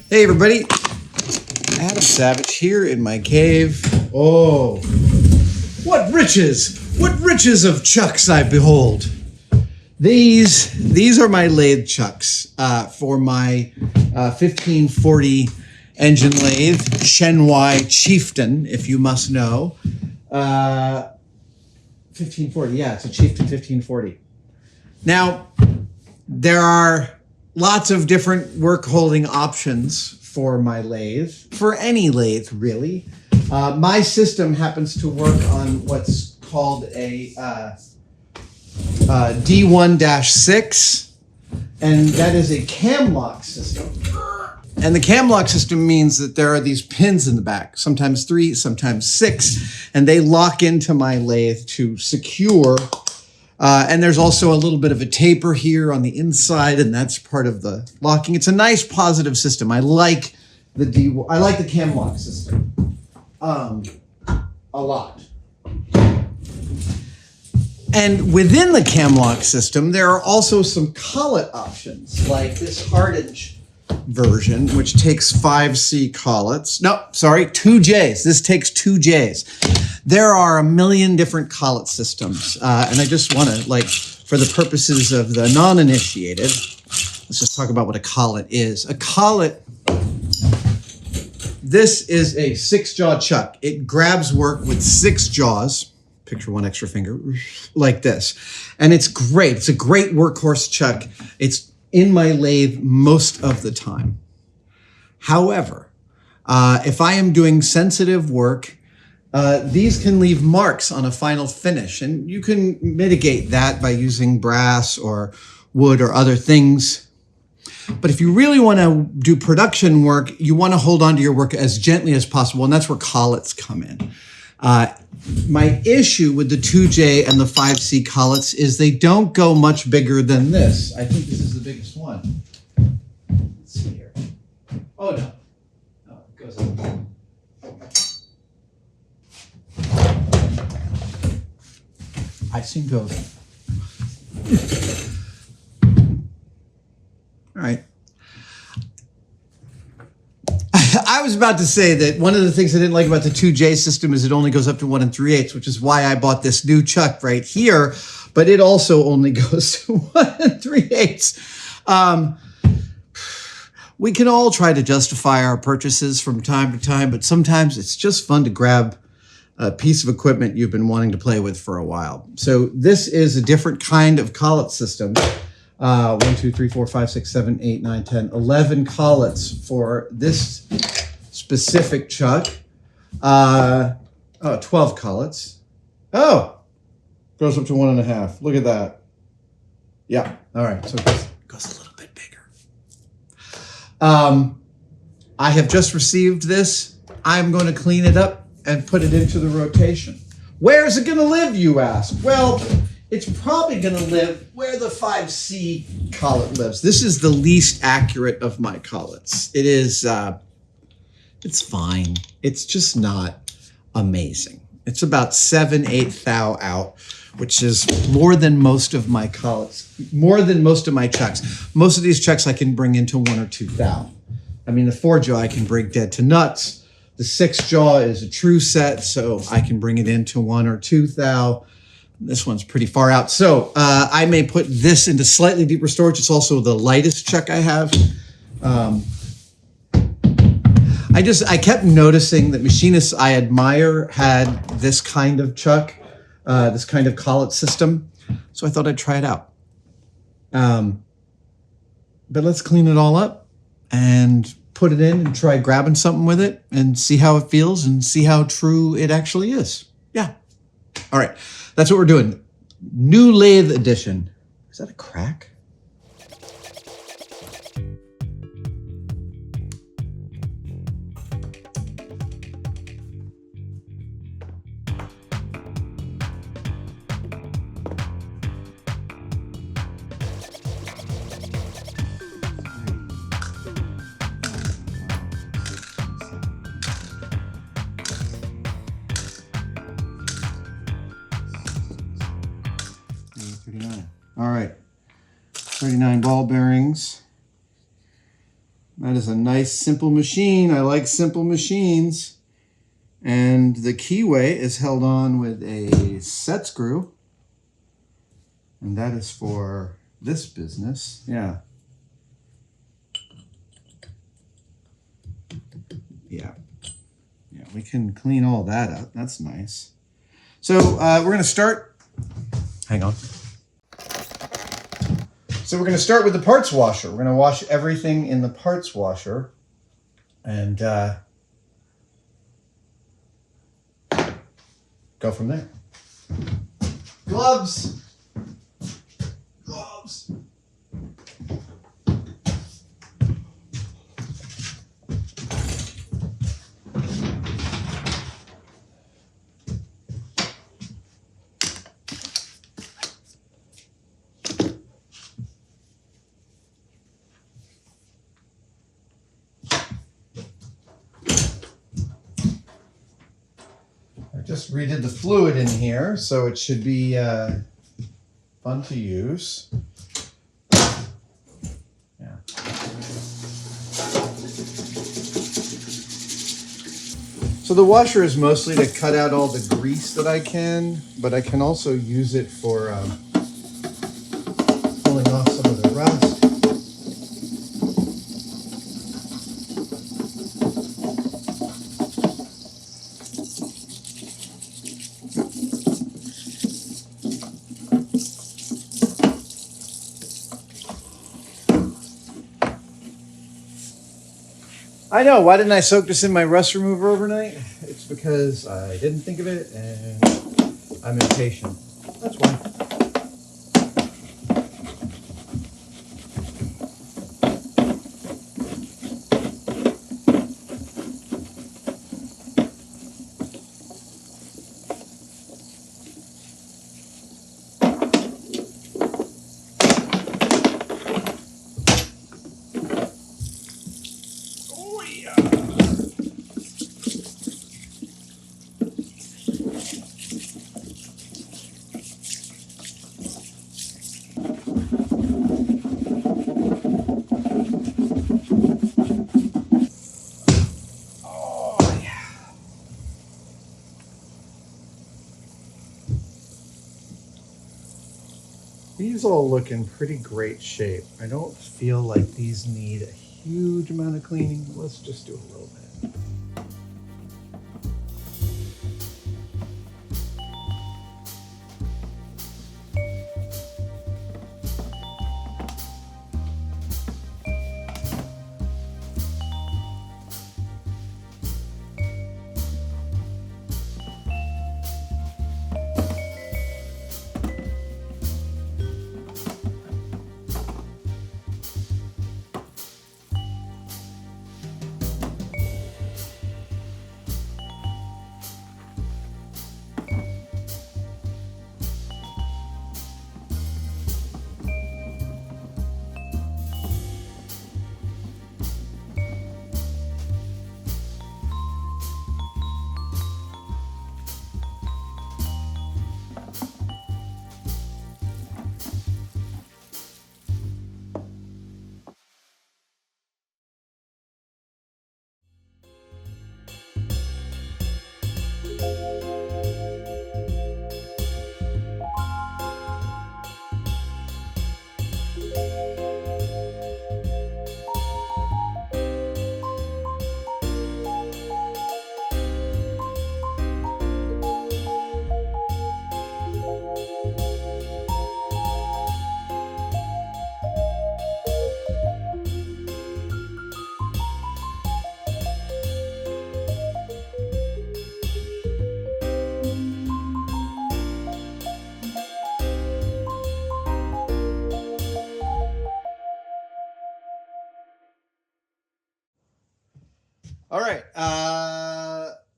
Hey everybody, Adam Savage here in my cave. Oh, what riches of chucks I behold. These are my lathe chucks for my 1540 engine lathe, Shenhua Chieftain, if you must know. 1540, yeah, it's a Chieftain 1540. Now, there are lots of different work holding options for my lathe, for any lathe really. My system happens to work on what's called a D1-6, and that is a cam lock system. And the cam lock system means that there are these pins in the back, sometimes 3, sometimes 6, and they lock into my lathe to secure. And there's also a little bit of a taper here on the inside, and that's part of the locking. It's a nice positive system. I like the cam lock system a lot. And within the cam lock system, there are also some collet options, like this Hardinge version, which takes 5C collets. No, sorry, 2Js. This takes 2Js. There are a million different collet systems, and I just want to, like, for the purposes of the non-initiated, let's just talk about what a collet is. A collet, this is a 6-jaw chuck. It grabs work with 6 jaws. Picture one extra finger, like this. And it's great. It's a great workhorse chuck. It's in my lathe most of the time. However, if I am doing sensitive work, these can leave marks on a final finish, and you can mitigate that by using brass or wood or other things. But if you really want to do production work, you want to hold on to your work as gently as possible, and that's where collets come in. My issue with the 2J and the 5C collets is they don't go much bigger than this. I think this is the biggest one. Let's see here. Oh, no. No, it goes up. I seem to have... All right. I was about to say that one of the things I didn't like about the 2J system is it only goes up to 1 3/8, which is why I bought this new chuck right here, but it also only goes to 1 3/8. We can all try to justify our purchases from time to time, but sometimes it's just fun to grab a piece of equipment you've been wanting to play with for a while. So this is a different kind of collet system. 1, 2, 3, 4, 5, 6, 7, 8, 9, 10, 11 collets for this specific chuck. 12 collets. Oh, goes up to 1.5. Look at that. Yeah, all right, so it goes a little bit bigger. I have just received this. I'm going to clean it up and put it into the rotation. Where is it going to live, you ask? Well, it's probably going to live where the 5C collet lives. This is the least accurate of my collets. It is, it's fine. It's just not amazing. It's about 7/8 thou out, which is more than most of my collets, more than most of my chucks. Most of these chucks I can bring into 1 or 2 thou. I mean, the 4-jaw I can bring dead to nuts. The 6-jaw is a true set, so I can bring it into 1 or 2 thou. This one's pretty far out. So I may put this into slightly deeper storage. It's also the lightest chuck I have. I kept noticing that machinists I admire had this kind of chuck, this kind of collet system. So I thought I'd try it out. But let's clean it all up and put it in and try grabbing something with it and see how it feels and see how true it actually is. Yeah. All right. That's what we're doing. New lathe edition. Is that a crack? All right, 39 ball bearings. That is a nice simple machine. I like simple machines. And the keyway is held on with a set screw. And that is for this business. Yeah. Yeah. Yeah, we can clean all that up. That's nice. So we're going to start. Hang on. So we're going to start with the parts washer. We're going to wash everything in the parts washer. And go from there. Gloves. Gloves. Just redid the fluid in here, so it should be fun to use. Yeah. So the washer is mostly to cut out all the grease that I can, but I can also use it for pulling off some of the rust. I know, why didn't I soak this in my rust remover overnight? It's because I didn't think of it and I'm impatient. That's why. These all look in pretty great shape. I don't feel like these need a huge amount of cleaning. Let's just do a little bit. All right,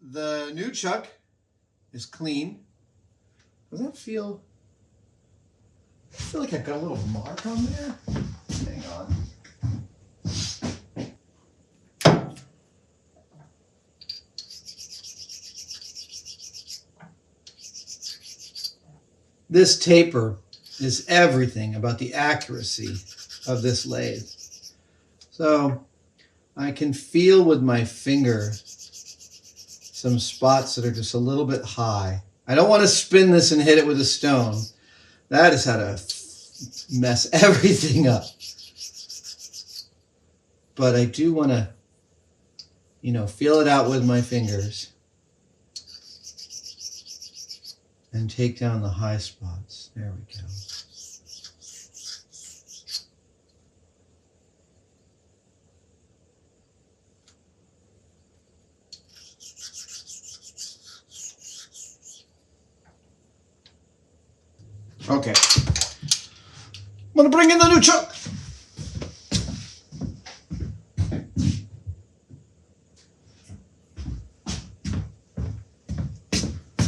the new chuck is clean. Does that feel? I feel like I've got a little mark on there. Hang on. This taper is everything about the accuracy of this lathe. So I can feel with my finger some spots that are just a little bit high. I don't want to spin this and hit it with a stone. That is how to mess everything up. But I do want to, you know, feel it out with my fingers and take down the high spots. There we go. Okay. I'm going to bring in the new chuck.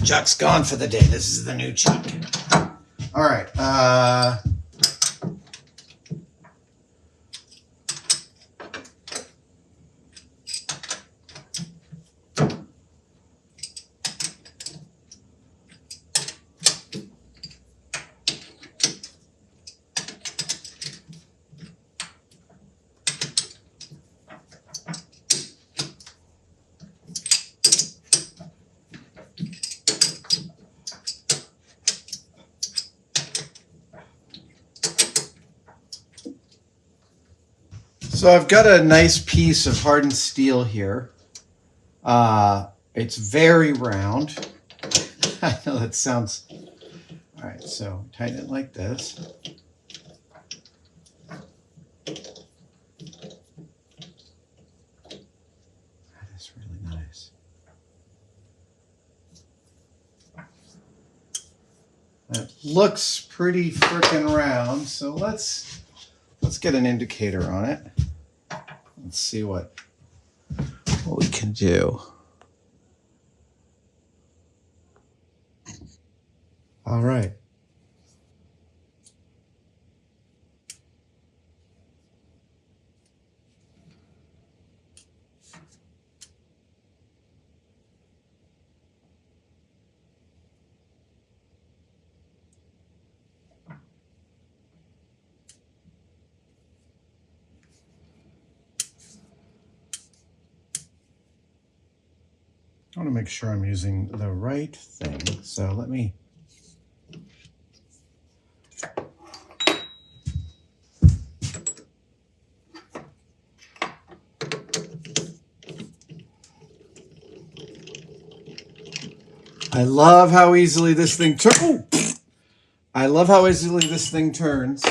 Chuck's gone for the day. This is the new chuck. All right. So I've got a nice piece of hardened steel here. It's very round. I know that sounds... All right, so tighten it like this. That is really nice. That looks pretty freaking round, so let's get an indicator on it. Let's see what we can do. All right. I want to make sure I'm using the right thing. So let me... I love how easily this thing turns. Oh! I love how easily this thing turns.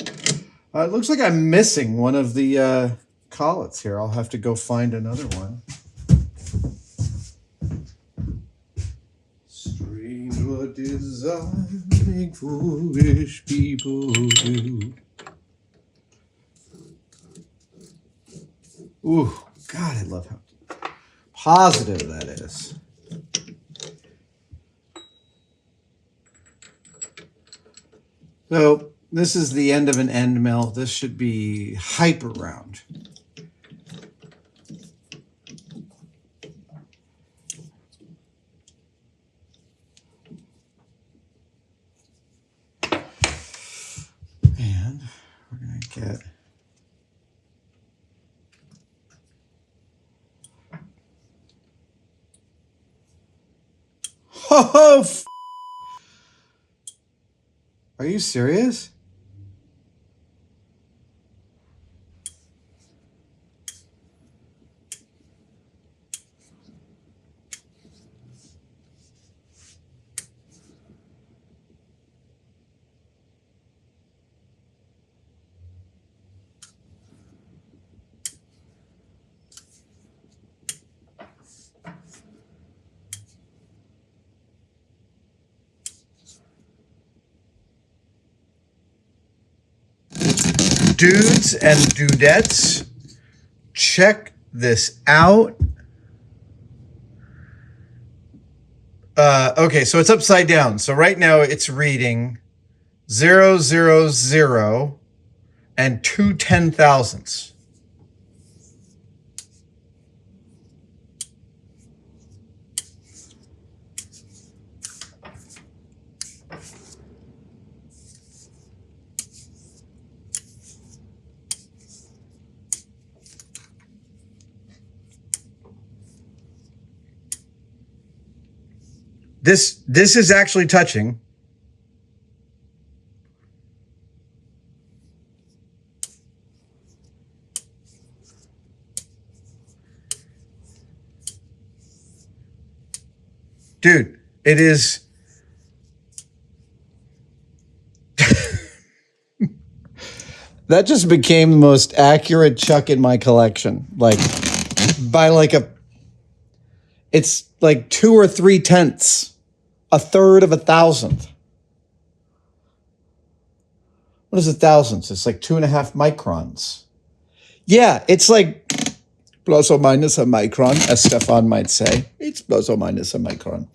It looks like I'm missing one of the collets here. I'll have to go find another one. Strange what desire make foolish people do. Ooh, God, I love how positive that is. So this is the end of an end mill. This should be hyper round. And we're going to get... Oh, are you serious? Dudes and dudettes, check this out. Okay, so it's upside down. So right now it's reading 0, 0, 0 and 2 10,000ths. This is actually touching. Dude, it is. That just became the most accurate chuck in my collection. Like, by like it's like 2 or 3/10, a third of a thousandth. What is a thousandth? It's like 2.5 microns. Yeah, it's like plus or minus a micron, as Stefan might say. It's plus or minus a micron.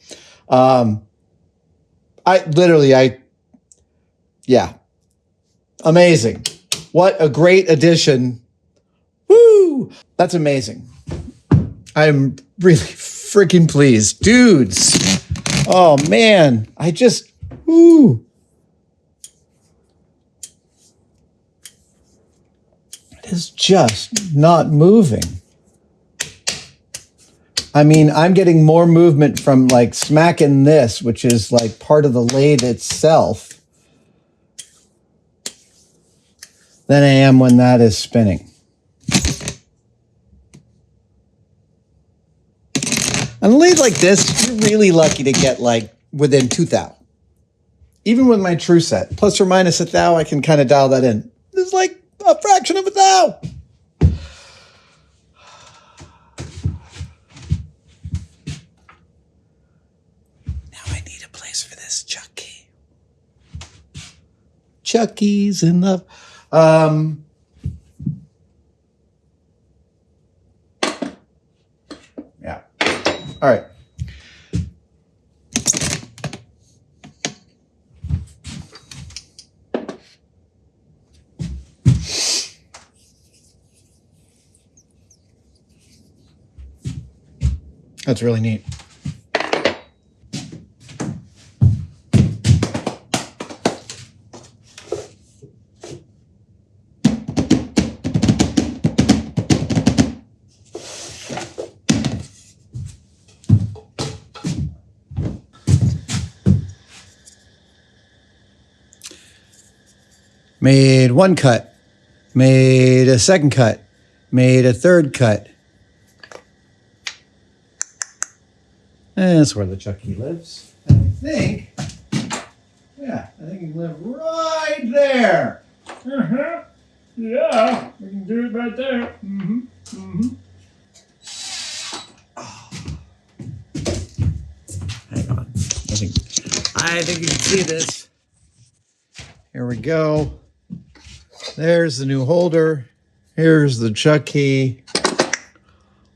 Yeah, amazing. What a great addition. Woo! That's amazing. I'm really freaking pleased. Dudes. Oh, man. Woo. It is just not moving. I mean, I'm getting more movement from like smacking this, which is like part of the lathe itself, than I am when that is spinning. On a lathe like this, you're really lucky to get like within 2 thou. Even with my true set, plus or minus a thou, I can kind of dial that in. It's like a fraction of a thou. Now I need a place for this Chucky. Chucky's in love. Yeah. All right. That's really neat. Made 1 cut, made a 2nd cut, made a 3rd cut. And that's where the Chucky lives. And I think he lives right there. Uh-huh. Yeah, we can do it right there. Mm-hmm. Mm-hmm. Oh. Hang on. I think you can see this. Here we go. There's the new holder. Here's the Chucky.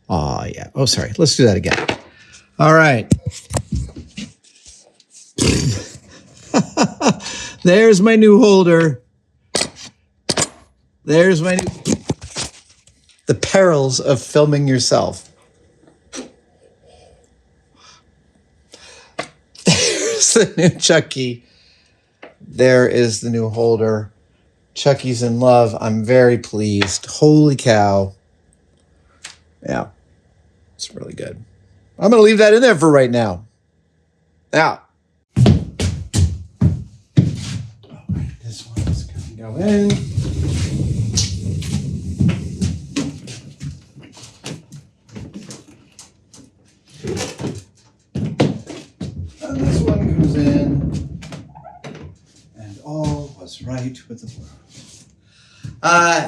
Oh, yeah. Oh, sorry. Let's do that again. All right. There's my new holder. There's my new... The perils of filming yourself. There's the new Chucky. There is the new holder. Chucky's in love. I'm very pleased. Holy cow. Yeah. It's really good. I'm going to leave that in there for right now. Now. All right, this one's going to go in. And this one goes in. And all was right with the world.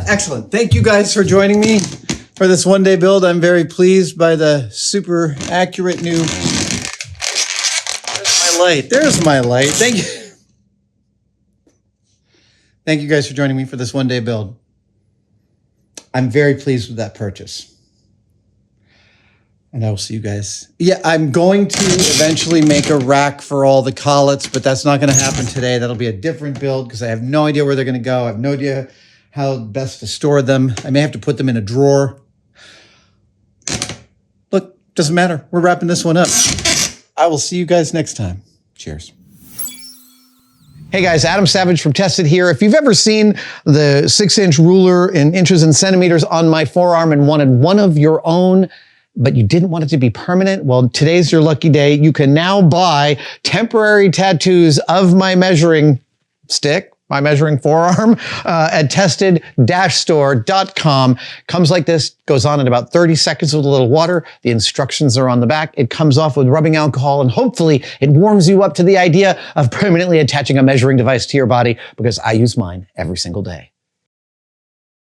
Excellent. Thank you guys for joining me for this one-day build. I'm very pleased by the super accurate new... There's my light. There's my light. Thank you. Thank you guys for joining me for this one-day build. I'm very pleased with that purchase. And I will see you guys. Yeah, I'm going to eventually make a rack for all the collets, but that's not going to happen today. That'll be a different build because I have no idea where they're going to go. I have no idea how best to store them. I may have to put them in a drawer. Look, doesn't matter. We're wrapping this one up. I will see you guys next time. Cheers. Hey guys, Adam Savage from Tested here. If you've ever seen the 6-inch ruler in inches and centimeters on my forearm and wanted one of your own but you didn't want it to be permanent? Well, today's your lucky day. You can now buy temporary tattoos of my measuring stick, my measuring forearm, at tested-store.com. Comes like this, goes on in about 30 seconds with a little water. The instructions are on the back. It comes off with rubbing alcohol, and hopefully it warms you up to the idea of permanently attaching a measuring device to your body, because I use mine every single day.